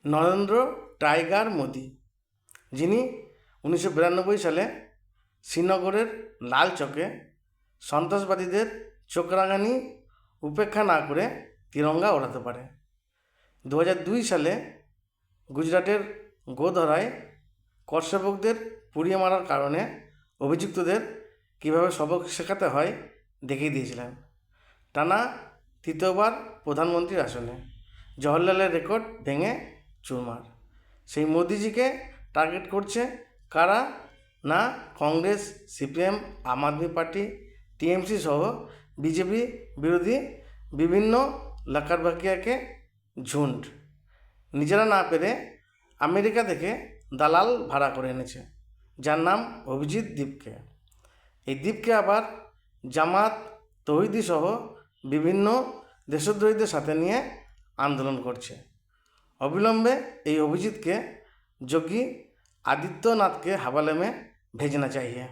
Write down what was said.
Narendra tiger Modi, যিনি 1992 সালে শ্রীনগরের লাল চকে সন্ত্রাসবাদীদের চোখরাঙানি উপেক্ষা না করে তিরঙ্গা ওড়াতে পারে। 2002 সালে গুজরাটের গোধরায় কর্ষবকদের পুড়িয়ে মারার কারণে অভিযুক্তদের কীভাবে সবক শেখাতে হয় দেখিয়ে দিয়েছিলেন। টানা তৃতীয়বার প্রধানমন্ত্রীর আসনে জওহরলালের রেকর্ড ভেঙে চুরমার। সেই মোদিজিকে টার্গেট করছে কারা? না কংগ্রেস, সিপিএম, আম আদমি পার্টি, টিএমসি সহ বিজেপি বিরোধী বিভিন্ন লাকারবাকিয়াকে ঝুন্ড। নিজেরা না পেরে আমেরিকা থেকে দালাল ভাড়া করে এনেছে, যার নাম অভিজিৎ দীপকে। এই দীপকে আবার জামাত, তৌহিদি সহ বিভিন্ন দেশদ্রোহীদের সাথে নিয়ে আন্দোলন করছে। অবিলম্বে এই অভিজিৎকে যোগী आदित्यनाथ के हवाले में भेजना चाहिए।